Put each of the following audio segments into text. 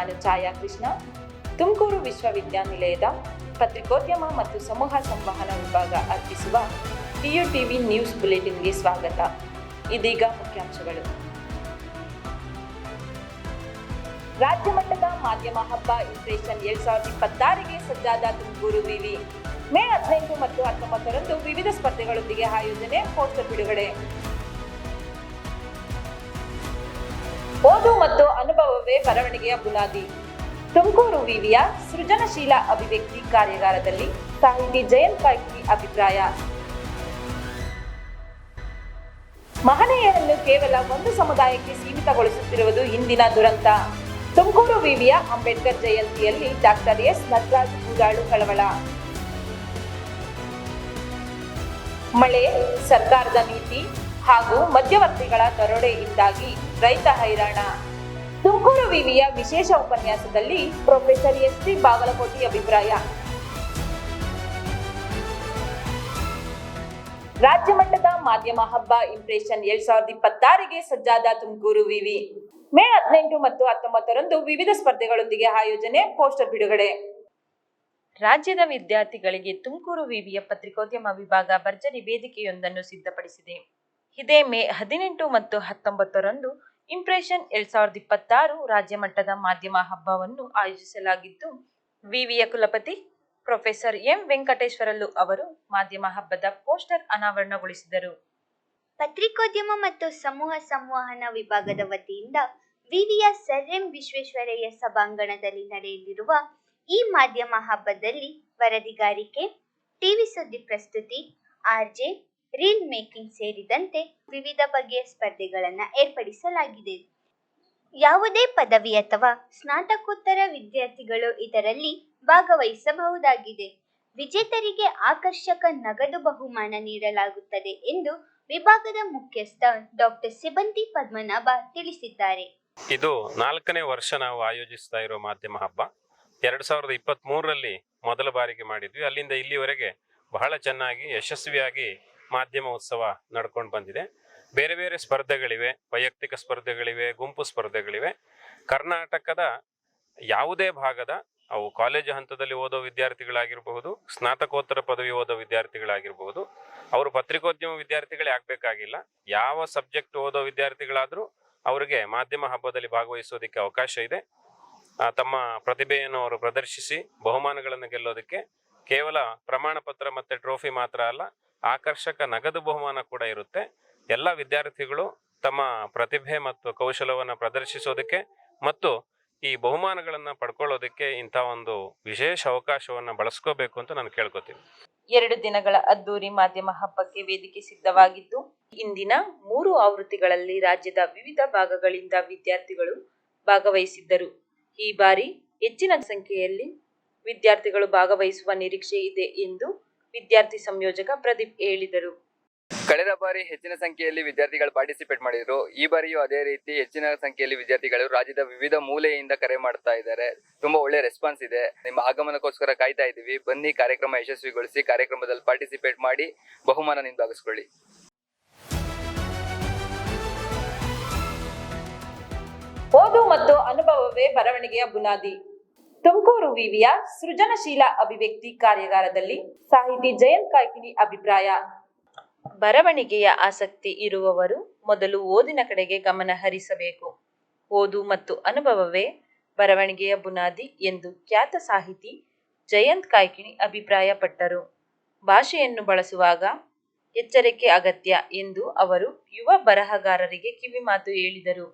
ನಾನು ಛಾಯಾ ಕೃಷ್ಣ, ತುಮಕೂರು ವಿಶ್ವವಿದ್ಯಾನಿಲಯದ ಪತ್ರಿಕೋದ್ಯಮ ಮತ್ತು ಸಮೂಹ ಸಂವಹನ ವಿಭಾಗ ಅರ್ಪಿಸುವ ಟಿಯುಟಿವಿ ನ್ಯೂಸ್ ಬುಲೆಟಿನ್ಗೆ ಸ್ವಾಗತ. ಇದೀಗ ಮುಖ್ಯಾಂಶಗಳು. ರಾಜ್ಯ ಮಟ್ಟದ ಮಾಧ್ಯಮ ಹಬ್ಬ ಇಂಪ್ರೆಷನ್ 2026ಗೆ ಸಜ್ಜಾದ ತುಮಕೂರು ವಿವಿ. ಮೇ 18 ಮತ್ತು 19ರಂದು ವಿವಿಧ ಸ್ಪರ್ಧೆಗಳೊಂದಿಗೆ ಆಯೋಜನೆ, ಪೋಸ್ಟರ್ ಬಿಡುಗಡೆ. ಓದು ಮತ್ತು ಅನುಭವವೇ ಬರವಣಿಗೆಯ ಬುನಾದಿ. ತುಮಕೂರು ವಿವಿಯ ಸೃಜನಶೀಲ ಅಭಿವ್ಯಕ್ತಿ ಕಾರ್ಯಾಗಾರದಲ್ಲಿ ಸಾಹಿತಿ ಜಯಂತ್ ಕಾಯ್ಕಿಣಿ ಅಭಿಪ್ರಾಯ. ಮಹನೀಯರನ್ನು ಕೇವಲ ಒಂದು ಸಮುದಾಯಕ್ಕೆ ಸೀಮಿತಗೊಳಿಸುತ್ತಿರುವುದು ಇಂದಿನ ದುರಂತ. ತುಮಕೂರು ವಿವಿಯ ಅಂಬೇಡ್ಕರ್ ಜಯಂತಿಯಲ್ಲಿ ಡಾಕ್ಟರ್ ಎಸ್ ನಟರಾಜ್ ಗೂಡಾಳು ಕಳವಳ. ಮಳೆ, ಸರ್ಕಾರದ ನೀತಿ ಹಾಗೂ ಮಧ್ಯವರ್ತಿಗಳ ದರೋಡೆಯಿಂದಾಗಿ ರೈತ ಹೈರಾಣ. ತುಮಕೂರು ವಿವಿಯ ವಿಶೇಷ ಉಪನ್ಯಾಸದಲ್ಲಿ ಪ್ರೊಫೆಸರ್ ಎಸ್.ಟಿ. ಬಾಗಲಕೋಟಿ ಅಭಿಪ್ರಾಯ. ರಾಜ್ಯ ಮಟ್ಟದ ಮಾಧ್ಯಮ ಹಬ್ಬ ಇಂಪ್ರೆಷನ್ 2026ಗೆ ಸಜ್ಜಾದ ತುಮಕೂರು ವಿವಿ. ಮೇ 18 ಮತ್ತು 19ರಂದು ವಿವಿಧ ಸ್ಪರ್ಧೆಗಳೊಂದಿಗೆ ಆಯೋಜನೆ, ಪೋಸ್ಟರ್ ಬಿಡುಗಡೆ. ರಾಜ್ಯದ ವಿದ್ಯಾರ್ಥಿಗಳಿಗೆ ತುಮಕೂರು ವಿವಿಯ ಪತ್ರಿಕೋದ್ಯಮ ವಿಭಾಗ ಭರ್ಜರಿ ವೇದಿಕೆಯೊಂದನ್ನು ಸಿದ್ಧಪಡಿಸಿದೆ. ಇದೇ ಮೇ 18 ಮತ್ತು 19ರಂದು ಇಂಪ್ರೆಷನ್ 2026 ರಾಜ್ಯ ಮಟ್ಟದ ಮಾಧ್ಯಮ ಹಬ್ಬವನ್ನು ಆಯೋಜಿಸಲಾಗಿದ್ದು, ವಿವಿಯ ಕುಲಪತಿ ಪ್ರೊಫೆಸರ್ ಎಂ ವೆಂಕಟೇಶ್ವರಲು ಅವರು ಮಾಧ್ಯಮ ಹಬ್ಬದ ಪೋಸ್ಟರ್ ಅನಾವರಣಗೊಳಿಸಿದರು. ಪತ್ರಿಕೋದ್ಯಮ ಮತ್ತು ಸಮೂಹ ಸಂವಹನ ವಿಭಾಗದ ವತಿಯಿಂದ ವಿವಿಯ ಸರ್ ಎಂ ವಿಶ್ವೇಶ್ವರಯ್ಯ ಸಭಾಂಗಣದಲ್ಲಿ ನಡೆಯಲಿರುವ ಈ ಮಾಧ್ಯಮ ಹಬ್ಬದಲ್ಲಿ ವರದಿಗಾರಿಕೆ, ಟಿವಿ ಸುದ್ದಿ ಪ್ರಸ್ತುತಿ, ಆರ್ಜೆ, ರೀಲ್ ಮೇಕಿಂಗ್ ಸೇರಿದಂತೆ ವಿವಿಧ ಬಗೆಯ ಸ್ಪರ್ಧೆಗಳನ್ನು ಏರ್ಪಡಿಸಲಾಗಿದೆ. ಯಾವುದೇ ಪದವಿ ಅಥವಾ ಸ್ನಾತಕೋತ್ತರ ವಿದ್ಯಾರ್ಥಿಗಳು ಇದರಲ್ಲಿ ಭಾಗವಹಿಸಬಹುದಾಗಿದೆ. ವಿಜೇತರಿಗೆ ಆಕರ್ಷಕ ನಗದು ಬಹುಮಾನ ನೀಡಲಾಗುತ್ತದೆ ಎಂದು ವಿಭಾಗದ ಮುಖ್ಯಸ್ಥ ಡಾಕ್ಟರ್ ಸಿಬಂದಿ ಪದ್ಮನಾಭ ತಿಳಿಸಿದ್ದಾರೆ. ಇದು 4ನೇ ವರ್ಷ ನಾವು ಆಯೋಜಿಸ್ತಾ ಇರೋ ಮಾಧ್ಯಮ ಹಬ್ಬ. 2023ರಲ್ಲಿ ಮೊದಲ ಬಾರಿಗೆ ಮಾಡಿದ್ವಿ. ಅಲ್ಲಿಂದ ಇಲ್ಲಿವರೆಗೆ ಬಹಳ ಚೆನ್ನಾಗಿ ಯಶಸ್ವಿಯಾಗಿ ಮಾಧ್ಯಮ ಉತ್ಸವ ನಡ್ಕೊಂಡು ಬಂದಿದೆ. ಬೇರೆ ಬೇರೆ ಸ್ಪರ್ಧೆಗಳಿವೆ, ವೈಯಕ್ತಿಕ ಸ್ಪರ್ಧೆಗಳಿವೆ, ಗುಂಪು ಸ್ಪರ್ಧೆಗಳಿವೆ. ಕರ್ನಾಟಕದ ಯಾವುದೇ ಭಾಗದ, ಅವು ಕಾಲೇಜು ಹಂತದಲ್ಲಿ ಓದೋ ವಿದ್ಯಾರ್ಥಿಗಳಾಗಿರಬಹುದು, ಸ್ನಾತಕೋತ್ತರ ಪದವಿ ಓದೋ ವಿದ್ಯಾರ್ಥಿಗಳಾಗಿರಬಹುದು, ಅವರು ಪತ್ರಿಕೋದ್ಯಮ ವಿದ್ಯಾರ್ಥಿಗಳೇ ಆಗಬೇಕಾಗಿಲ್ಲ. ಯಾವ ಸಬ್ಜೆಕ್ಟ್ ಓದೋ ವಿದ್ಯಾರ್ಥಿಗಳಾದರೂ ಅವರಿಗೆ ಮಾಧ್ಯಮ ಹಬ್ಬದಲ್ಲಿ ಭಾಗವಹಿಸೋದಕ್ಕೆ ಅವಕಾಶ ಇದೆ. ತಮ್ಮ ಪ್ರತಿಭೆಯನ್ನು ಅವರು ಪ್ರದರ್ಶಿಸಿ ಬಹುಮಾನಗಳನ್ನು ಗೆಲ್ಲೋದಕ್ಕೆ ಕೇವಲ ಪ್ರಮಾಣ ಪತ್ರ ಮತ್ತು ಟ್ರೋಫಿ ಮಾತ್ರ ಅಲ್ಲ, ಆಕರ್ಷಕ ನಗದು ಬಹುಮಾನ ಕೂಡ ಇರುತ್ತೆ. ಎಲ್ಲ ವಿದ್ಯಾರ್ಥಿಗಳು ತಮ್ಮ ಪ್ರತಿಭೆ ಮತ್ತು ಕೌಶಲವನ್ನು ಪ್ರದರ್ಶಿಸೋದಕ್ಕೆ ಮತ್ತು ಈ ಬಹುಮಾನಗಳನ್ನು ಪಡ್ಕೊಳ್ಳೋದಕ್ಕೆ ಇಂಥ ಒಂದು ವಿಶೇಷ ಅವಕಾಶವನ್ನು ಬಳಸ್ಕೋಬೇಕು ಅಂತ ನಾನು ಕೇಳ್ಕೊತೀನಿ. 2 ದಿನಗಳ ಅದ್ದೂರಿ ಮಾಧ್ಯಮ ಹಬ್ಬಕ್ಕೆ ವೇದಿಕೆ ಸಿದ್ಧವಾಗಿದ್ದು, ಇಂದಿನ 3 ಆವೃತ್ತಿಗಳಲ್ಲಿ ರಾಜ್ಯದ ವಿವಿಧ ಭಾಗಗಳಿಂದ ವಿದ್ಯಾರ್ಥಿಗಳು ಭಾಗವಹಿಸಿದ್ದರು. ಈ ಬಾರಿ ಹೆಚ್ಚಿನ ಸಂಖ್ಯೆಯಲ್ಲಿ ವಿದ್ಯಾರ್ಥಿಗಳು ಭಾಗವಹಿಸುವ ನಿರೀಕ್ಷೆ ಇದೆ ಎಂದು ವಿದ್ಯಾರ್ಥಿ ಸಂಯೋಜಕ ಪ್ರದೀಪ್ ಹೇಳಿದರು. ಕಳೆದ ಬಾರಿ ಹೆಚ್ಚಿನ ಸಂಖ್ಯೆಯಲ್ಲಿ ವಿದ್ಯಾರ್ಥಿಗಳು ಪಾರ್ಟಿಸಿಪೇಟ್ ಮಾಡಿದ್ರು. ಈ ಬಾರಿಯೂ ಅದೇ ರೀತಿ ಹೆಚ್ಚಿನ ಸಂಖ್ಯೆಯಲ್ಲಿ ವಿದ್ಯಾರ್ಥಿಗಳು ರಾಜ್ಯದ ವಿವಿಧ ಮೂಲೆಯಿಂದ ಕರೆ ಮಾಡ್ತಾ ಇದ್ದಾರೆ. ತುಂಬಾ ಒಳ್ಳೆ ರೆಸ್ಪಾನ್ಸ್ ಇದೆ. ನಿಮ್ಮ ಆಗಮನಕ್ಕೋಸ್ಕರ ಕಾಯ್ತಾ ಇದ್ದೀವಿ. ಬನ್ನಿ, ಕಾರ್ಯಕ್ರಮ ಯಶಸ್ವಿಗೊಳಿಸಿ, ಕಾರ್ಯಕ್ರಮದಲ್ಲಿ ಪಾರ್ಟಿಸಿಪೇಟ್ ಮಾಡಿ ಬಹುಮಾನ ನಿಂದಾಗಿಸ್ಕೊಳ್ಳಿ. ಓದು ಮತ್ತು ಅನುಭವವೇ ಬರವಣಿಗೆಯ ಬುನಾದಿ. ತುಮಕೂರು ವಿವಿಯ ಸೃಜನಶೀಲ ಅಭಿವ್ಯಕ್ತಿ ಕಾರ್ಯಾಗಾರದಲ್ಲಿ ಸಾಹಿತಿ ಜಯಂತ್ ಕಾಯ್ಕಿಣಿ ಅಭಿಪ್ರಾಯ. ಬರವಣಿಗೆಯ ಆಸಕ್ತಿ ಇರುವವರು ಮೊದಲು ಓದಿನ ಕಡೆಗೆ ಗಮನ ಹರಿಸಬೇಕು. ಓದು ಮತ್ತು ಅನುಭವವೇ ಬರವಣಿಗೆಯ ಬುನಾದಿ ಎಂದು ಖ್ಯಾತ ಸಾಹಿತಿ ಜಯಂತ್ ಕಾಯ್ಕಿಣಿ ಅಭಿಪ್ರಾಯಪಟ್ಟರು. ಭಾಷೆಯನ್ನು ಬಳಸುವಾಗ ಎಚ್ಚರಿಕೆ ಅಗತ್ಯ ಎಂದು ಅವರು ಯುವ ಬರಹಗಾರರಿಗೆ ಕಿವಿಮಾತು ಹೇಳಿದರು.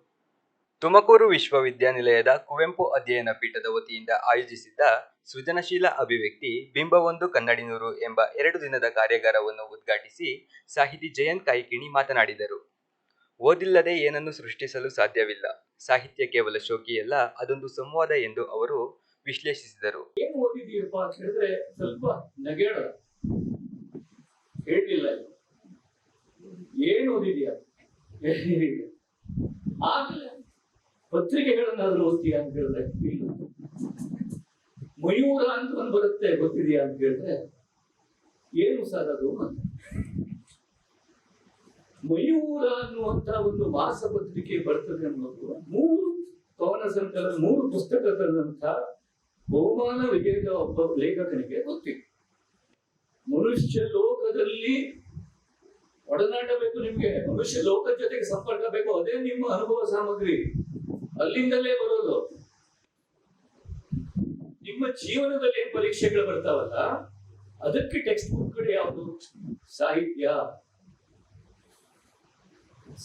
ತುಮಕೂರು ವಿಶ್ವವಿದ್ಯಾನಿಲಯದ ಕುವೆಂಪು ಅಧ್ಯಯನ ಪೀಠದ ವತಿಯಿಂದ ಆಯೋಜಿಸಿದ್ದ ಸೃಜನಶೀಲ ಅಭಿವ್ಯಕ್ತಿ ಬಿಂಬವೊಂದು ಕನ್ನಡಿನೂರು ಎಂಬ 2 ದಿನದ ಕಾರ್ಯಾಗಾರವನ್ನು ಉದ್ಘಾಟಿಸಿ ಸಾಹಿತಿ ಜಯಂತ್ ಕಾಯ್ಕಿಣಿ ಮಾತನಾಡಿದರು. ಓದಿಲ್ಲದೆ ಏನನ್ನು ಸೃಷ್ಟಿಸಲು ಸಾಧ್ಯವಿಲ್ಲ. ಸಾಹಿತ್ಯ ಕೇವಲ ಶೋಕಿಯಲ್ಲ, ಅದೊಂದು ಸಂವಾದ ಎಂದು ಅವರು ವಿಶ್ಲೇಷಿಸಿದರು. ಏನು ಓದಿದೀಯಪ್ಪ ಅಂತ ಹೇಳಿದ್ರೆ ಸ್ವಲ್ಪ ನಗೇಳ ಹೇಳಿಲ್ಲ. ಏನು ಓದಿದೀಯ? ಆಮೇಲೆ ಪತ್ರಿಕೆಗಳನ್ನಾದ್ರೂ ಓದ್ತೀಯ ಅಂತ ಹೇಳಿದ್ರೆ ಇಲ್ಲ. ಮಯೂರ ಅಂತ ಒಂದು ಬರುತ್ತೆ, ಗೊತ್ತಿದೆಯಾ ಅಂತ ಹೇಳಿದ್ರೆ ಏನು ಸರ್ ಅದು? ಮಯೂರ ಅನ್ನುವಂತ ಒಂದು ಮಾಸ ಪತ್ರಿಕೆ ಬರ್ತದೆ ಅನ್ನೋದು ಕವನ ಸಂಕಲನ 3 ಪುಸ್ತಕ ತಂದಂತ ಬಹುಮಾನ ವಿಜೇತ ಒಬ್ಬ ಲೇಖಕನಿಗೆ ಗೊತ್ತಿತ್ತು. ಮನುಷ್ಯ ಲೋಕದಲ್ಲಿ ಒಡನಾಟ ಬೇಕು ನಿಮ್ಗೆ, ಮನುಷ್ಯ ಲೋಕದ ಜೊತೆಗೆ ಸಂಪರ್ಕ ಬೇಕು. ಅದೇ ನಿಮ್ಮ ಅನುಭವ ಸಾಮಗ್ರಿ, ಅಲ್ಲಿಂದಲೇ ಬರೋದು. ನಿಮ್ಮ ಜೀವನದಲ್ಲಿ ಏನ್ ಪರೀಕ್ಷೆಗಳು ಬರ್ತಾವಲ್ಲ, ಅದಕ್ಕೆ ಟೆಕ್ಸ್ಟ್ ಬುಕ್ಗಳು ಯಾವುದು?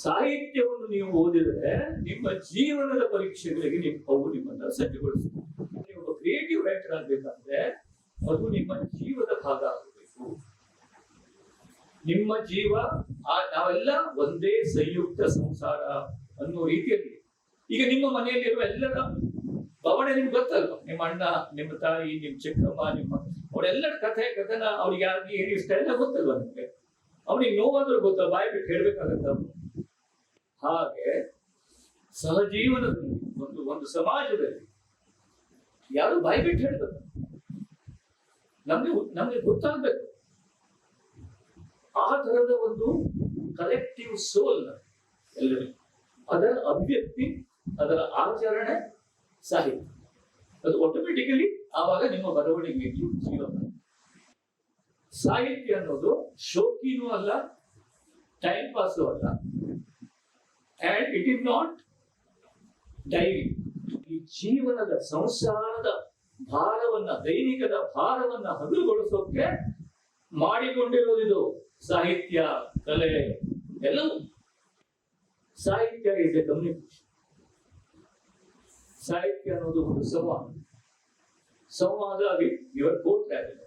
ಸಾಹಿತ್ಯವನ್ನು ನೀವು ಓದಿದ್ರೆ ನಿಮ್ಮ ಜೀವನದ ಪರೀಕ್ಷೆಗಳಿಗೆ ಅವು ನಿಮ್ಮನ್ನ ಸಜ್ಜುಗೊಳಿಸುತ್ತೆ. ನೀವು ಒಬ್ಬ ಕ್ರಿಯೇಟಿವ್ ರೈಟರ್ ಆಗ್ಬೇಕಂದ್ರೆ ಅದು ನಿಮ್ಮ ಜೀವದ ಭಾಗ ಆಗಬೇಕು. ನಿಮ್ಮ ಜೀವ ನಾವೆಲ್ಲ ಒಂದೇ ಸಂಯುಕ್ತ ಸಂಸಾರ ಅನ್ನೋ ರೀತಿಯಲ್ಲಿ. ಈಗ ನಿಮ್ಮ ಮನೆಯಲ್ಲಿರುವ ಎಲ್ಲರ ಬವಣೆ ನಿಮ್ಗೆ ಗೊತ್ತಲ್ವ? ನಿಮ್ಮ ಅಣ್ಣ, ನಿಮ್ಮ ತಾಯಿ, ನಿಮ್ಮ ಚಿಕ್ಕಮ್ಮ, ಅವರೆಲ್ಲರ ಕಥನ ಅವ್ರಿಗೆ ಯಾರಿಗೆ ಏನು ಇಷ್ಟ ಎಲ್ಲ ಗೊತ್ತಲ್ವ ನಿಮ್ಗೆ? ಅವನಿಗೆ ನೋವಾದ್ರೂ ಗೊತ್ತಲ್ಲ, ಬಾಯಿ ಬಿಟ್ಟು ಹೇಳ್ಬೇಕಾಗತ್ತ. ಹಾಗೆ ಸಹಜೀವನದಲ್ಲಿ ಒಂದು ಸಮಾಜದಲ್ಲಿ ಯಾರು ಬಾಯಿ ಬಿಟ್ಟು ಹೇಳ್ಬೇಕು, ನಮ್ಗೆ ಗೊತ್ತಾಗ್ಬೇಕು. ಆ ತರದ ಒಂದು ಕಲೆಕ್ಟಿವ್ ಸೋಲ್ ಎಲ್ಲರಿಗೂ, ಅದರ ಅಭಿವ್ಯಕ್ತಿ, ಅದರ ಆಚರಣೆ ಸಾಹಿತ್ಯ. ಅದು ಆಟೋಮೆಟಿಕಲಿ ಆವಾಗ ನಿಮ್ಮ ಬರವಣಿಗೆಯಲ್ಲಿ ಜೀವ. ಸಾಹಿತ್ಯ ಅನ್ನೋದು ಶೋಕಿನೂ ಅಲ್ಲ, ಟೈಮ್ ಪಾಸು ಅಲ್ಲ, and it is not dairy. ಈ ಜೀವನದ ಸಂಸಾರದ ಭಾರವನ್ನ, ದೈನಿಕದ ಭಾರವನ್ನ ಹಗುರಗೊಳಿಸೋಕೆ ಮಾಡಿಕೊಂಡಿರೋದಿದು ಸಾಹಿತ್ಯ, ಕಲೆ ಎಲ್ಲವೂ. ಸಾಹಿತ್ಯ ಇಸ್ ಎ ಕಮ್ಯುನಿಕೇಶನ್. ಸಾಹಿತ್ಯ ಅನ್ನೋದು ಒಂದು ಸಂವಾದ ಇವರ್ ಕೋಟ್ ಆಗಿದೆ.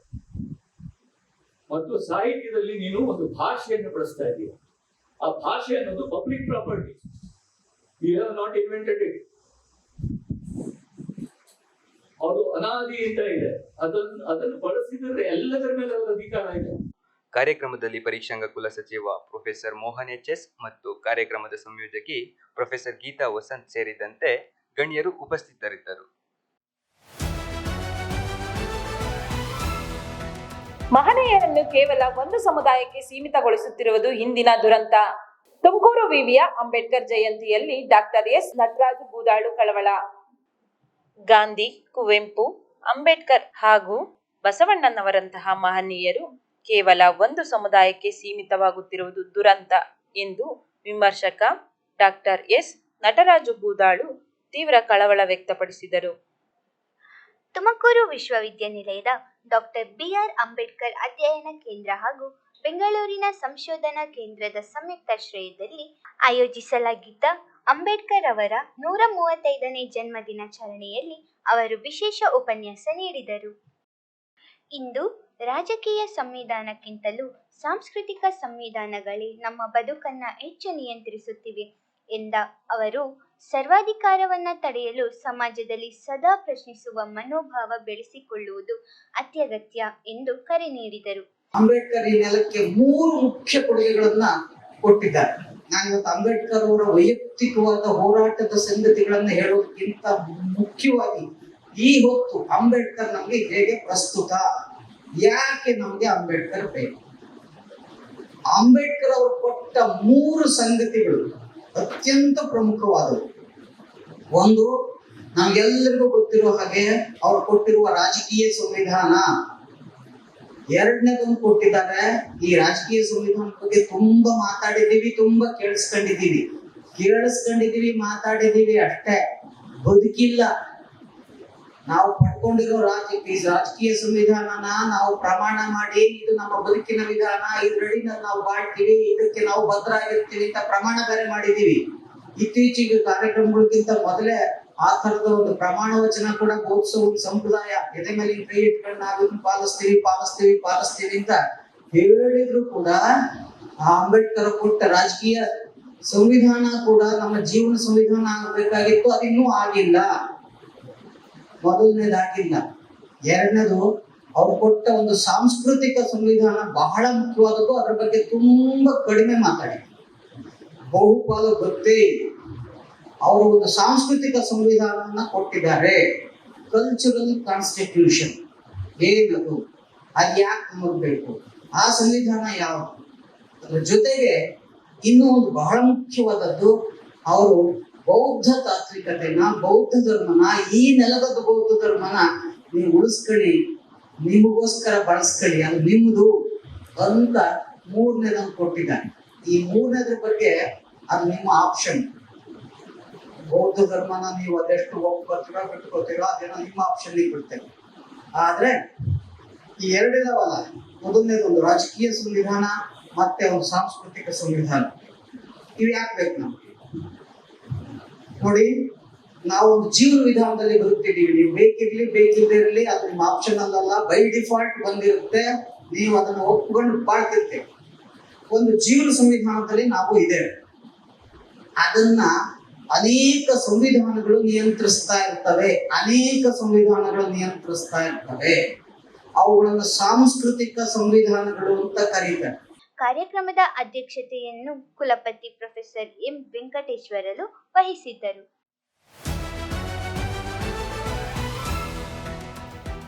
ಮತ್ತು ಸಾಹಿತ್ಯದಲ್ಲಿ ನೀನು ಒಂದು ಭಾಷೆಯನ್ನು ಬಳಸ್ತಾ ಇದೀಯ. ಆ ಭಾಷೆ ಅನ್ನೋದು public property. You have not invented it. ಅದು ಅನಾದಿಯಿಂದ ಇದೆ. ಅದನ್ನು ಬಳಸಿದರೆ ಎಲ್ಲದರ ಮೇಲೆ ಅವರ ಅಧಿಕಾರ ಇದೆ. ಕಾರ್ಯಕ್ರಮದಲ್ಲಿ ಪರೀಕ್ಷಾಂಗ ಕುಲಸಚಿವ ಪ್ರೊಫೆಸರ್ ಮೋಹನ್ ಎಚ್.ಎಸ್. ಮತ್ತು ಕಾರ್ಯಕ್ರಮದ ಸಂಯೋಜಕಿ ಪ್ರೊಫೆಸರ್ ಗೀತಾ ವಸಂತ್ ಸೇರಿದಂತೆ ಗಣ್ಯರು ಉಪಸ್ಥಿತರಿದ್ದರು. ಮಹನೀಯರನ್ನು ಕೇವಲ ಒಂದು ಸಮುದಾಯಕ್ಕೆ ಸೀಮಿತಗೊಳಿಸುತ್ತಿರುವುದು ಹಿಂದಿನ ದುರಂತ. ತುಮಕೂರು ವಿವಿಯ ಅಂಬೇಡ್ಕರ್ ಜಯಂತಿಯಲ್ಲಿ ಡಾಕ್ಟರ್ ಎಸ್ ನಟರಾಜು ಬೂದಾಳು ಕಳವಳ. ಗಾಂಧಿ, ಕುವೆಂಪು, ಅಂಬೇಡ್ಕರ್ ಹಾಗೂ ಬಸವಣ್ಣನವರಂತಹ ಮಹನೀಯರು ಕೇವಲ ಒಂದು ಸಮುದಾಯಕ್ಕೆ ಸೀಮಿತವಾಗುತ್ತಿರುವುದು ದುರಂತ ಎಂದು ವಿಮರ್ಶಕ ಡಾಕ್ಟರ್ ಎಸ್ ನಟರಾಜು ಬೂದಾಳು ತೀವ್ರ ಕಳವಳ ವ್ಯಕ್ತಪಡಿಸಿದರು. ತುಮಕೂರು ವಿಶ್ವವಿದ್ಯಾನಿಲಯದ ಡಾಕ್ಟರ್ ಬಿ.ಆರ್. ಅಂಬೇಡ್ಕರ್ ಅಧ್ಯಯನ ಕೇಂದ್ರ ಹಾಗೂ ಬೆಂಗಳೂರಿನ ಸಂಶೋಧನಾ ಕೇಂದ್ರದ ಸಂಯುಕ್ತಾಶ್ರಯದಲ್ಲಿ ಆಯೋಜಿಸಲಾಗಿದ್ದ ಅಂಬೇಡ್ಕರ್ ಅವರ 135ನೇ ಜನ್ಮ ದಿನಾಚರಣೆಯಲ್ಲಿ ಅವರು ವಿಶೇಷ ಉಪನ್ಯಾಸ ನೀಡಿದರು. ಇಂದು ರಾಜಕೀಯ ಸಂವಿಧಾನಕ್ಕಿಂತಲೂ ಸಾಂಸ್ಕೃತಿಕ ಸಂವಿಧಾನಗಳೇ ನಮ್ಮ ಬದುಕನ್ನು ಹೆಚ್ಚು ನಿಯಂತ್ರಿಸುತ್ತಿವೆ ಎಂದ ಅವರು, ಸರ್ವಾಧಿಕಾರವನ್ನು ತಡೆಯಲು ಸಮಾಜದಲ್ಲಿ ಸದಾ ಪ್ರಶ್ನಿಸುವ ಮನೋಭಾವ ಬೆಳೆಸಿಕೊಳ್ಳುವುದು ಅತ್ಯಗತ್ಯ ಎಂದು ಕರೆ ನೀಡಿದರು. ಅಂಬೇಡ್ಕರ್ ಈ ನೆಲಕ್ಕೆ 3 ಮುಖ್ಯ ಕೊಡುಗೆಗಳನ್ನ ಕೊಟ್ಟಿದ್ದಾರೆ. ನಾನು ಇವತ್ತು ಅಂಬೇಡ್ಕರ್ ಅವರ ವೈಯಕ್ತಿಕವಾದ ಹೋರಾಟದ ಸಂಗತಿಗಳನ್ನ ಹೇಳೋದಕ್ಕಿಂತ ಮುಖ್ಯವಾಗಿ ಈ ಹೊತ್ತು ಅಂಬೇಡ್ಕರ್ ನಮ್ಗೆ ಹೇಗೆ ಪ್ರಸ್ತುತ, ಯಾಕೆ ನಮ್ಗೆ ಅಂಬೇಡ್ಕರ್ ಬೇಕು, ಅಂಬೇಡ್ಕರ್ ಅವರು ಕೊಟ್ಟ 3 ಸಂಗತಿಗಳು ಅತ್ಯಂತ ಪ್ರಮುಖವಾದವು. ಒಂದು, ನಮ್ಗೆಲ್ಲರಿಗೂ ಗೊತ್ತಿರೋ ಹಾಗೆ ಅವ್ರು ಕೊಟ್ಟಿರುವ ರಾಜಕೀಯ ಸಂವಿಧಾನ. ಎರಡನೇದೊಂದು ಕೊಟ್ಟಿದ್ದಾರೆ, ಈ ರಾಜಕೀಯ ಸಂವಿಧಾನದ ಬಗ್ಗೆ ತುಂಬಾ ಮಾತಾಡಿದೀವಿ, ತುಂಬಾ ಕೇಳಿಸ್ಕೊಂಡಿದೀವಿ, ಮಾತಾಡಿದೀವಿ ಅಷ್ಟೇ, ಬದುಕಿಲ್ಲ. ನಾವು ಪಡ್ಕೊಂಡಿರೋ ರಾಜಕೀಯ ಸಂವಿಧಾನನ ನಾವು ಪ್ರಮಾಣ ಮಾಡಿ ಇದು ನಮ್ಮ ಬದುಕಿನ ವಿಧಾನ, ಇದರಡಿ ನಾವು ಬಾಳ್ತೀವಿ, ಇದಕ್ಕೆ ನಾವು ಬದ್ಧರಾಗಿರ್ತೀವಿ ಅಂತ ಪ್ರಮಾಣ ಬೇರೆ ಮಾಡಿದೀವಿ. ಇತ್ತೀಚೆಗೆ ಕಾರ್ಯಕ್ರಮಗಳಿಗಿಂತ ಮೊದಲೇ ಆ ತರದ ಒಂದು ಪ್ರಮಾಣ ವಚನ ಕೂಡ ಬೋಧಿಸೋ ಒಂದು ಸಂಪ್ರದಾಯ, ಎದೆ ಮೇಲೆ ಕೈ ಇಟ್ಕೊಂಡು ನಾವು ಪಾಲಿಸ್ತೀವಿ ಅಂತ ಹೇಳಿದ್ರು ಕೂಡ ಆ ಅಂಬೇಡ್ಕರ್ ಕೊಟ್ಟ ರಾಜಕೀಯ ಸಂವಿಧಾನ ಕೂಡ ನಮ್ಮ ಜೀವನ ಸಂವಿಧಾನ ಆಗಬೇಕಾಗಿತ್ತು, ಅದಿನ್ನೂ ಆಗಿಲ್ಲ. ಮೊದಲನೇದಾಗಿಲ್ಲ. ಎರಡನೇದು, ಅವ್ರು ಕೊಟ್ಟ ಒಂದು ಸಾಂಸ್ಕೃತಿಕ ಸಂವಿಧಾನ ಬಹಳ ಮುಖ್ಯವಾದದ್ದು, ಅದ್ರ ಬಗ್ಗೆ ತುಂಬಾ ಕಡಿಮೆ ಮಾತಾಡಿ, ಬಹುಪಾಲು ಗೊತ್ತೇ ಇಲ್ಲ. ಅವರು ಒಂದು ಸಾಂಸ್ಕೃತಿಕ ಸಂವಿಧಾನವನ್ನ ಕೊಟ್ಟಿದ್ದಾರೆ, ಕಲ್ಚರಲ್ ಕಾನ್ಸ್ಟಿಟ್ಯೂಷನ್. ಏನದು, ಅದು ಯಾಕೆ ನಮಗ್ ಬೇಕು, ಆ ಸಂವಿಧಾನ ಯಾವುದು? ಅದ್ರ ಜೊತೆಗೆ ಇನ್ನೂ ಒಂದು ಬಹಳ ಮುಖ್ಯವಾದದ್ದು, ಅವರು ಬೌದ್ಧ ತಾತ್ವಿಕತೆನ, ಬೌದ್ಧ ಧರ್ಮನ, ಈ ನೆಲದ ಬೌದ್ಧ ಧರ್ಮನ ನೀವು ಉಳಿಸ್ಕೊಳ್ಳಿ, ನಿಮಗೋಸ್ಕರ ಬಳಸ್ಕೊಳ್ಳಿ, ಅದು ನಿಮ್ದು ಅಂತ ಮೂರನೇದನ್ನು ಕೊಟ್ಟಿದ್ದಾರೆ. ಈ ಮೂರನೇದ್ರ ಬಗ್ಗೆ ಅದು ನಿಮ್ಮ ಆಪ್ಷನ್. ಬೌದ್ಧ ಧರ್ಮನ ನೀವು ಅದೆಷ್ಟು ಒಪ್ಕೋತೀರೋ ಬಿಟ್ಕೋತೀರೋ ಅದೇನೋ ನಿಮ್ಮ ಆಪ್ಷನ್ ಬಿಡ್ತೇವೆ. ಆದ್ರೆ ಈ ಎರಡಿದಾವಲ್ಲ, ಮೊದಲನೇದೊಂದು ರಾಜಕೀಯ ಸಂವಿಧಾನ, ಮತ್ತೆ ಒಂದು ಸಾಂಸ್ಕೃತಿಕ ಸಂವಿಧಾನ. ಇವು ಯಾಕೆ ಬೇಕು ನಮ್ಗೆ? ನೋಡಿ, ನಾವು ಒಂದು ಜೀವನ ವಿಧಾನದಲ್ಲಿ ಬದುಕ್ತಿದ್ದೀವಿ. ನೀವು ಬೇಕಿರ್ಲಿ ಬೇಕಿಲ್ಲದೆ ಇರಲಿ, ಅದು ನಿಮ್ಮ ಆಪ್ಷನ್ ಅಲ್ಲ, ಬೈ ಡಿಫಾಲ್ಟ್ ಬಂದಿರುತ್ತೆ. ನೀವು ಅದನ್ನು ಒಪ್ಕೊಂಡು ಬಾಳ್ತಿರ್ತೀವಿ. ಒಂದು ಜೀವನ ಸಂವಿಧಾನದಲ್ಲಿ ನಾವು ಇದ್ದೇವೆ. ಅದನ್ನ ಅನೇಕ ಸಂವಿಧಾನಗಳು ನಿಯಂತ್ರಿಸ್ತಾ ಇರ್ತವೆ. ಅವುಗಳನ್ನು ಸಾಂಸ್ಕೃತಿಕ ಸಂವಿಧಾನಗಳು ಅಂತ ಕರೀತಾರೆ. ಕಾರ್ಯಕ್ರಮದ ಅಧ್ಯಕ್ಷತೆಯನ್ನು ಕುಲಪತಿ ಪ್ರೊಫೆಸರ್ ಎಂ ವೆಂಕಟೇಶ್ವರಲು ವಹಿಸಿದ್ದರು.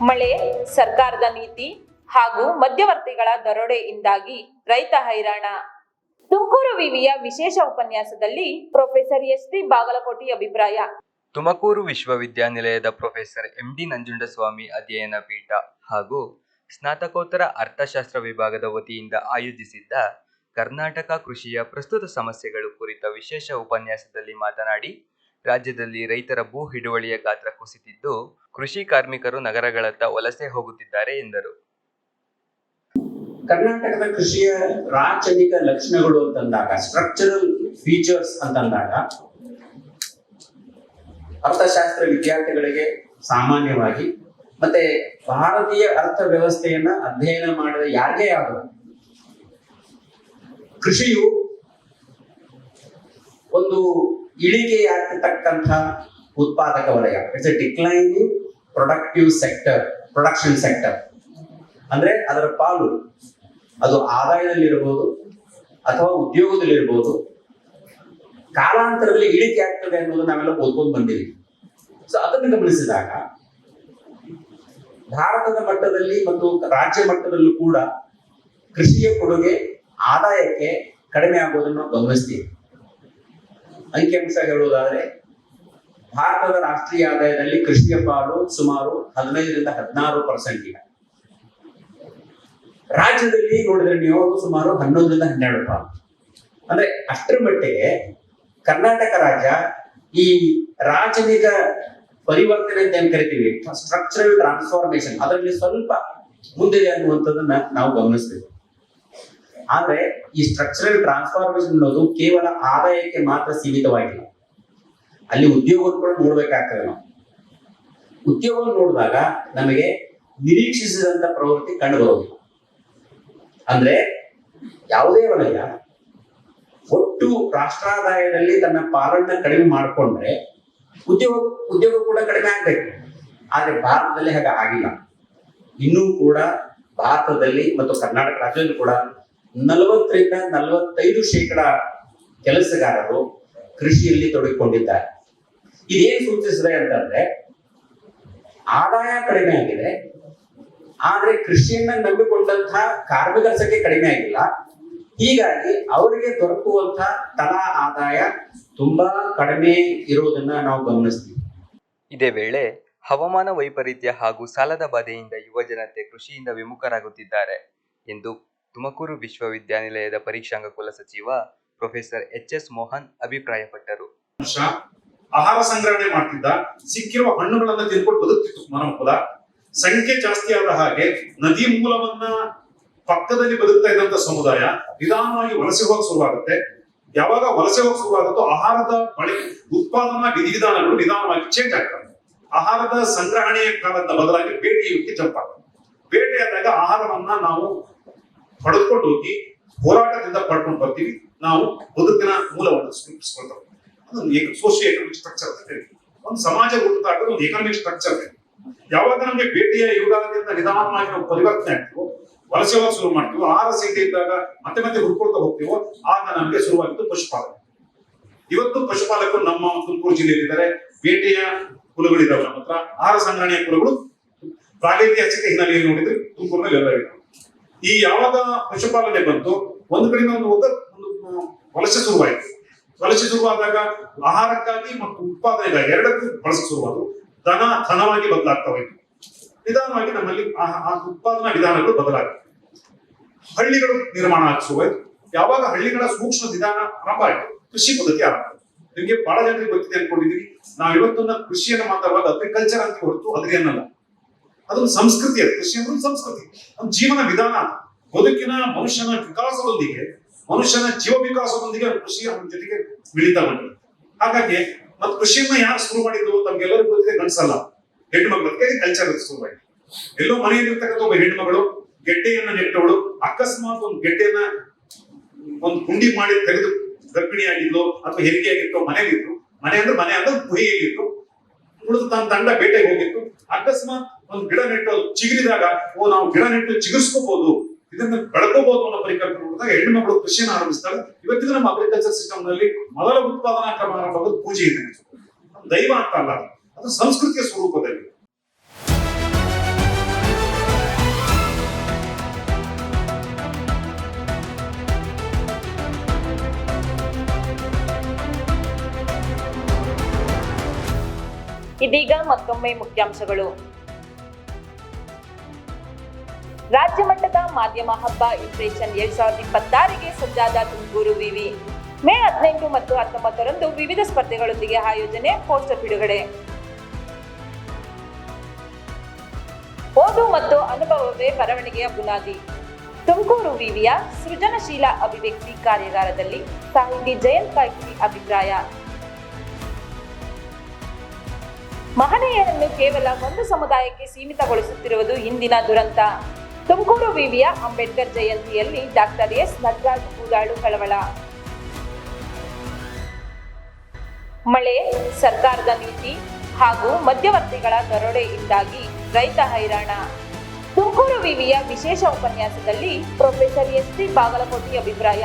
ಮಳೆ, ಸರ್ಕಾರದ ನೀತಿ ಹಾಗೂ ಮಧ್ಯವರ್ತಿಗಳ ದರೋಡೆಯಿಂದಾಗಿ ರೈತ ಹೈರಾಣ. ತುಮಕೂರು ವಿವಿಯ ವಿಶೇಷ ಉಪನ್ಯಾಸದಲ್ಲಿ ಪ್ರೊಫೆಸರ್ ಎಸ್.ಟಿ. ಬಾಗಲಕೋಟೆ ಅಭಿಪ್ರಾಯ. ತುಮಕೂರು ವಿಶ್ವವಿದ್ಯಾನಿಲಯದ ಪ್ರೊಫೆಸರ್ ಎಂ.ಡಿ. ನಂಜುಂಡಸ್ವಾಮಿ ಅಧ್ಯಯನ ಪೀಠ ಹಾಗೂ ಸ್ನಾತಕೋತ್ತರ ಅರ್ಥಶಾಸ್ತ್ರ ವಿಭಾಗದ ವತಿಯಿಂದ ಆಯೋಜಿಸಿದ್ದ ಕರ್ನಾಟಕ ಕೃಷಿಯ ಪ್ರಸ್ತುತ ಸಮಸ್ಯೆಗಳು ಕುರಿತ ವಿಶೇಷ ಉಪನ್ಯಾಸದಲ್ಲಿ ಮಾತನಾಡಿ, ರಾಜ್ಯದಲ್ಲಿ ರೈತರ ಭೂ ಹಿಡುವಳಿಯ ಗಾತ್ರ ಕುಸಿತಿದ್ದು, ಕೃಷಿ ಕಾರ್ಮಿಕರು ನಗರಗಳತ್ತ ವಲಸೆ ಹೋಗುತ್ತಿದ್ದಾರೆ ಎಂದರು. ಕರ್ನಾಟಕದ ಕೃಷಿಯ ರಾಚನಿಕ ಲಕ್ಷಣಗಳು ಅಂತಂದಾಗ, ಸ್ಟ್ರಕ್ಚರಲ್ ಫೀಚರ್ಸ್ ಅಂತಂದಾಗ, ಅರ್ಥಶಾಸ್ತ್ರ ವಿದ್ಯಾರ್ಥಿಗಳಿಗೆ ಸಾಮಾನ್ಯವಾಗಿ ಮತ್ತೆ ಭಾರತೀಯ ಅರ್ಥವ್ಯವಸ್ಥೆಯನ್ನ ಅಧ್ಯಯನ ಮಾಡಿದ ಯಾರಿಗೇ ಆದರೂ ಕೃಷಿಯು ಒಂದು ಇಳಿಕೆಯಾಗತಕ್ಕಂಥ ಉತ್ಪಾದಕ ವಲಯ. It's A declining productive sector, production sector. ಅಂದ್ರೆ ಅದರ ಪಾಲು ಅದು ಆದಾಯದಲ್ಲಿರ್ಬೋದು ಅಥವಾ ಉದ್ಯೋಗದಲ್ಲಿರ್ಬೋದು ಕಾಲಾಂತರದಲ್ಲಿ ಇಳಿಕೆ ಆಗ್ತದೆ ಅನ್ನೋದು ನಾವೆಲ್ಲ ಓದ್ಕೊಂಡು ಬಂದಿದ್ದೀವಿ. ಸೊ ಅದನ್ನು ಗಮನಿಸಿದಾಗ ಭಾರತದ ಮಟ್ಟದಲ್ಲಿ ಮತ್ತು ರಾಜ್ಯ ಮಟ್ಟದಲ್ಲೂ ಕೂಡ ಕೃಷಿಯ ಕೊಡುಗೆ ಆದಾಯಕ್ಕೆ ಕಡಿಮೆ ಆಗೋದನ್ನು ಗಮನಿಸ್ತೀವಿ. ಅಂಕಿಅಂಶ ಹೇಳುವುದಾದ್ರೆ ಭಾರತದ ರಾಷ್ಟ್ರೀಯ ಆದಾಯದಲ್ಲಿ ಕೃಷಿಯ ಪಾಲು ಸುಮಾರು 15-16% ಇದೆ. ರಾಜ್ಯದಲ್ಲಿ ನೋಡಿದ್ರೆ ನೀವು ಸುಮಾರು 11-12%. ಅಂದ್ರೆ ಅಷ್ಟರ ಮಟ್ಟಿಗೆ ಕರ್ನಾಟಕ ರಾಜ್ಯ ಈ ರಾಜನಿಕ ಪರಿವರ್ತನೆ ಅಂತ ಏನ್ ಕರಿತೀವಿ, ಸ್ಟ್ರಕ್ಚರಲ್ ಟ್ರಾನ್ಸ್ಫಾರ್ಮೇಶನ್, ಅದರಲ್ಲಿ ಸ್ವಲ್ಪ ಮುಂದಿದೆ ಅನ್ನುವಂಥದ್ದನ್ನ ನಾವು ಗಮನಿಸ್ತೀವಿ. ಆದ್ರೆ ಈ ಸ್ಟ್ರಕ್ಚರಲ್ ಟ್ರಾನ್ಸ್ಫಾರ್ಮೇಶನ್ ಅನ್ನೋದು ಕೇವಲ ಆದಾಯಕ್ಕೆ ಮಾತ್ರ ಸೀಮಿತವಾಗಿಲ್ಲ. ಅಲ್ಲಿ ಉದ್ಯೋಗ ಕೂಡ ನೋಡ್ಬೇಕಾಗ್ತದೆ. ನಾವು ಉದ್ಯೋಗ ನೋಡಿದಾಗ ನಮಗೆ ನಿರೀಕ್ಷಿಸಿದಂತ ಪ್ರವೃತ್ತಿ ಕಂಡು ಬರೋದಿಲ್ಲ. ಅಂದ್ರೆ ಯಾವುದೇ ವಲಯ ಒಟ್ಟು ರಾಷ್ಟ್ರಾದಾಯದಲ್ಲಿ ತನ್ನ ಪಾಲನ್ನ ಕಡಿಮೆ ಮಾಡಿಕೊಂಡ್ರೆ ಉದ್ಯೋಗ ಕೂಡ ಕಡಿಮೆ ಆಗ್ಬೇಕು. ಆದ್ರೆ ಭಾರತದಲ್ಲಿ ಹಾಗೆ ಆಗಿಲ್ಲ. ಇನ್ನೂ ಕೂಡ ಭಾರತದಲ್ಲಿ ಮತ್ತು ಕರ್ನಾಟಕ ರಾಜ್ಯದಲ್ಲಿ ಕೂಡ 40-45% ಕೆಲಸಗಾರರು ಕೃಷಿಯಲ್ಲಿ ತೊಡಗಿಕೊಂಡಿದ್ದಾರೆ. ಇದೇನು ಸೂಚಿಸಿದೆ ಅಂತಂದ್ರೆ ಆದಾಯ ಕಡಿಮೆ ಆಗಿದೆ, ಆದ್ರೆ ಕೃಷಿಯನ್ನ ನಂಬಿಕೊಂಡಂತಹ ಕಾರ್ಮಿಕರ ಸಂಖ್ಯೆ ಕಡಿಮೆ ಆಗಿಲ್ಲ. ಹೀಗಾಗಿ ಅವರಿಗೆ ದೊರಕುವಂತಹ ತಲಾ ಆದಾಯ ತುಂಬಾ ಕಡಿಮೆ ಇರುವುದನ್ನ ನಾವು ಗಮನಿಸ್ತೀವಿ. ಇದೇ ವೇಳೆ ಹವಾಮಾನ ವೈಪರೀತ್ಯ ಹಾಗೂ ಸಾಲದ ಬಾಧೆಯಿಂದ ಯುವಜನತೆ ಕೃಷಿಯಿಂದ ವಿಮುಖರಾಗುತ್ತಿದ್ದಾರೆ ಎಂದು ತುಮಕೂರು ವಿಶ್ವವಿದ್ಯಾನಿಲಯದ ಪರೀಕ್ಷಾಂಗ ಕುಲಸಚಿವ ಪ್ರೊಫೆಸರ್ ಎಚ್.ಎಸ್. ಮೋಹನ್ ಅಭಿಪ್ರಾಯಪಟ್ಟರು. ಆಹಾರ ಸಂಗ್ರಹಣೆ ಮಾಡ್ತಿದ್ದ, ಸಿಕ್ಕಿರುವ ಹಣ್ಣುಗಳನ್ನ ತಿನ್ಕೊಂಡು ಬದುಕ್ತಿತ್ತು ಮಾನವ ಕುಲ. ಸಂಖ್ಯೆ ಜಾಸ್ತಿ ಆದ ಹಾಗೆ ನದಿ ಮೂಲವನ್ನ ಪಕ್ಕದಲ್ಲಿ ಬದುಕ್ತಾ ಇದ್ದಂತ ಸಮುದಾಯ ನಿಧಾನವಾಗಿ ವಲಸೆ ಹೋಗಕ್ಕೆ ಶುರುವಾಗುತ್ತೆ. ಯಾವಾಗ ವಲಸೆ ಹೋಗಕ್ಕೆ ಶುರುವಾಗುತ್ತೋ ಆಹಾರದ ಉತ್ಪಾದನಾ ವಿಧಿವಿಧಾನಗಳು ನಿಧಾನವಾಗಿ ಚೇಂಜ್ ಆಗ್ತವೆ. ಆಹಾರದ ಸಂಗ್ರಹಣೆಯ ಕಾಲದ ಬದಲಾಗಿ ಬೇಟೆಯುಕ್ಕೆ ಜಂಪ್ ಆಗ್ತದೆ. ಬೇಟೆಯಾದಾಗ ಆಹಾರವನ್ನ ನಾವು ಪಡೆದುಕೊಂಡು ಹೋಗಿ ಹೋರಾಟದಿಂದ ಪಡ್ಕೊಂಡು ಬರ್ತೀವಿ. ನಾವು ಬದುಕಿನ ಮೂಲವನ್ನು ಸೃಷ್ಟಿಸ್ಕೊಳ್ತೇವೆ. ಅದೊಂದು ಸೋಶಿಯೋ ಎಕನಾಮಿಕ್ ಸ್ಟ್ರಕ್ಚರ್ ಅಂತ ಹೇಳಿ ಒಂದು ಸಮಾಜ ಹುಟ್ಟುತ್ತಾಗ ಒಂದು ಎಕನಾಮಿಕ್ ಸ್ಟ್ರಕ್ಚರ್ ಇದೆ. ಯಾವಾಗ ನಮಗೆ ಬೇಟೆಯ ಯುಗಾದಿಂದ ನಿಧಾನವಾಗಿ ನಾವು ಪರಿವರ್ತನೆ ಆಗ್ತೀವೋ, ವಲಸೆ ಹೋಗಕ್ಕೆ ಶುರು ಮಾಡ್ತೀವೋ, ಆಹಾರ ಸಿಗದೆ ಇದ್ದಾಗ ಮತ್ತೆ ಮತ್ತೆ ಹುಡ್ಕೊಳ್ತಾ ಹೋಗ್ತೀವೋ, ಆಗ ನಮಗೆ ಶುರುವಾಗಿದ್ದು ಪಶುಪಾಲನೆ. ಇವತ್ತು ಪಶುಪಾಲಕರು ನಮ್ಮ ತುಮಕೂರು ಜಿಲ್ಲೆಯಲ್ಲಿದ್ದಾರೆ. ಬೇಟೆಯ ಕುಲಗಳಿದಾವೆ ನಮ್ಮ ಹತ್ರ. ಆಹಾರ ಸಂಗ್ರಹಣೆಯ ಕುಲಗಳು ಪ್ರಾಗೈತಿಹಾಸಿಕ ಹಿನ್ನೆಲೆಯಲ್ಲಿ ನೋಡಿದ್ರೆ ತುಮಕೂರಿನಲ್ಲಿ ಎಲ್ಲ ಇದೆ. ಈ ಯಾವಾಗ ಪಶುಪಾಲನೆ ಬಂತು, ಒಂದು ಕಡೆಯಿಂದ ಒಂದು ವಲಸೆ ಶುರುವಾಯಿತು. ವಲಸೆ ಶುರುವಾದಾಗ ಆಹಾರಕ್ಕಾಗಿ ಮತ್ತು ಉತ್ಪಾದನೆಗಾಗಿ ಎರಡಕ್ಕೂ ಬಳಸಕ್ಕೆ ಶುರುವಾದವು. ಧನವಾಗಿ ಬದಲಾಗ್ತಾ ಹೋಯ್ತು. ನಿಧಾನವಾಗಿ ನಮ್ಮಲ್ಲಿ ಆ ಉತ್ಪಾದನಾ ವಿಧಾನಗಳು ಬದಲಾಗಿವೆ. ಹಳ್ಳಿಗಳು ನಿರ್ಮಾಣ ಆಗಿ ಶುರುವಾಯಿತು. ಯಾವಾಗ ಹಳ್ಳಿಗಳ ಸೂಕ್ಷ್ಮ ವಿಧಾನ ಆರಂಭ ಆಯಿತು, ಕೃಷಿ ಪದ್ಧತಿ ಆರಂಭ ಆಯಿತು. ನಿಮ್ಗೆ ಬಹಳ ಜನರಿಗೆ ಗೊತ್ತಿದೆ ಅನ್ಕೊಂಡಿದೀವಿ. ನಾವು ಇವತ್ತನ್ನ ಕೃಷಿಯನ್ನ ಮಾತಾಡುವಾಗ ಅಗ್ರಿಕಲ್ಚರ್ ಅಂತ ಹೊರತು ಅದೇನಲ್ಲ, ಅದೊಂದು ಸಂಸ್ಕೃತಿ. ಅದು ಕೃಷಿ ಅಂದ್ರೆ ಒಂದು ಸಂಸ್ಕೃತಿ, ಒಂದು ಜೀವನ ವಿಧಾನ. ಬದುಕಿನ ಮನುಷ್ಯನ ವಿಕಾಸದೊಂದಿಗೆ, ಮನುಷ್ಯನ ಜೀವ ವಿಕಾಸದೊಂದಿಗೆ ಕೃಷಿ ಅವನ ಜೊತೆಗೆ ಮಿಳಿತ ಬಂದಿದೆ. ಹಾಗಾಗಿ ಮತ್ತೆ ಕೃಷಿಯನ್ನ ಯಾರು ಶುರು ಮಾಡಿದ್ದು ತಮ್ಗೆಲ್ಲರಿಗೂ ಗೊತ್ತಿದೆ, ಗಂಡಸಲ್ಲ, ಹೆಣ್ಣು ಮಕ್ಕಳು. ಕಲ್ಚರ್ ಶುರುವಾಯಿತು. ಎಲ್ಲೋ ಮನೆಯಲ್ಲಿರ್ತಕ್ಕಂಥ ಒಬ್ಬ ಹೆಣ್ಣು ಮಗಳು ಗೆಡ್ಡೆಯನ್ನ ನೆಟ್ಟವಳು ಅಕಸ್ಮಾತ್ ಒಂದು ಗೆಡ್ಡೆಯನ್ನ ಒಂದು ಗುಂಡಿ ಮಾಡಿ ತೆಗೆದು ಗರ್ಭಿಣಿಯಾಗಿದ್ಲು ಅಥವಾ ಹೆರಿಗೆ ಆಗಿತ್ತು, ಮನೆಗಿತ್ತು. ಮನೆ ಅಂದ್ರೆ ಗುಹೆಯಲ್ಲಿತ್ತು. ಉಳಿದು ತನ್ನ ತಂಡ ಬೇಟೆಗೆ ಹೋಗಿತ್ತು. ಅಕಸ್ಮಾತ್ ಒಂದು ಗಿಡ ನೆಟ್ಟು ಚಿಗುರಿದಾಗ ನಾವು ಗಿಡ ನೆಟ್ಟು ಚಿಗುರಿಸ್ಕೋಬಹುದು, ಇದನ್ನ ಬೆಳ್ಕೋಬಹುದು ಅನ್ನೋ ಪರಿಕಲ್ಪನೆ ನೋಡಿದಾಗ ಹೆಣ್ಣು ಮಕ್ಕಳು ಕೃಷಿಯನ್ನು ಆರಂಭಿಸ್ತಾರೆ. ಇವತ್ತಿಗೂ ನಮ್ಮ ಅಗ್ರಿಕಲ್ಚರ್ ಸಿಸ್ಟಮ್ ನಲ್ಲಿ ಮೊದಲ ಉತ್ಪಾದನಾ ಕ್ರಮ ಆರಂಭವಾಗೋದು ಪೂಜೆ ಇದೆ. ದೈವ ಅಂತ ಅಲ್ಲ, ಅದು ಸಂಸ್ಕೃತಿಯ ಸ್ವರೂಪದಲ್ಲಿ. ಇದೀಗ ಮತ್ತೊಮ್ಮೆ ಮುಖ್ಯಾಂಶಗಳು. ರಾಜ್ಯ ಮಟ್ಟದ ಮಾಧ್ಯಮ ಹಬ್ಬ ಇಂಪ್ರೆಷನ್ 2026ಗೆ ಸಜ್ಜಾದ ತುಮಕೂರು ವಿವಿ. ಮೇ 18 ಮತ್ತು 19ರಂದು ವಿವಿಧ ಸ್ಪರ್ಧೆಗಳೊಂದಿಗೆ ಆಯೋಜನೆ, ಪೋಸ್ಟರ್ ಬಿಡುಗಡೆ. ಓದು ಮತ್ತು ಅನುಭವವೇ ಬರವಣಿಗೆಯ ಬುನಾದಿ. ತುಮಕೂರು ವಿವಿಯ ಸೃಜನಶೀಲ ಅಭಿವ್ಯಕ್ತಿ ಕಾರ್ಯಾಗಾರದಲ್ಲಿ ಸಾಹಿತಿ ಜಯಂತ್ ಕಾಯ್ಕಿಣಿ ಅಭಿಪ್ರಾಯ. ಮಹನೀಯರನ್ನು ಕೇವಲ ಒಂದು ಸಮುದಾಯಕ್ಕೆ ಸೀಮಿತಗೊಳಿಸುತ್ತಿರುವುದು ಇಂದಿನ ದುರಂತ. ತುಮಕೂರು ವಿವಿಯ ಅಂಬೇಡ್ಕರ್ ಜಯಂತಿಯಲ್ಲಿ ಡಾಕ್ಟರ್ ಎಸ್ ನಟರಾಜ್ ಕೂದಾಳು ಕಳವಳ. ಮಳೆ, ಸರ್ಕಾರದ ನೀತಿ ಹಾಗೂ ಮಧ್ಯವರ್ತಿಗಳ ದರೋಡೆಯಿಂದಾಗಿ ರೈತ ಹೈರಾಣ. ತುಮಕೂರು ವಿವಿಯ ವಿಶೇಷ ಉಪನ್ಯಾಸದಲ್ಲಿ ಪ್ರೊಫೆಸರ್ ಎಸ್.ಟಿ. ಬಾಗಲಕೋಟೆ ಅಭಿಪ್ರಾಯ.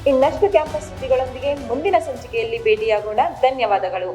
ಇನ್ನಷ್ಟು ಕ್ಯಾಂಪಸ್ ಸುದ್ದಿಗಳೊಂದಿಗೆ ಮುಂದಿನ ಸಂಚಿಕೆಯಲ್ಲಿ ಭೇಟಿಯಾಗೋಣ. ಧನ್ಯವಾದಗಳು.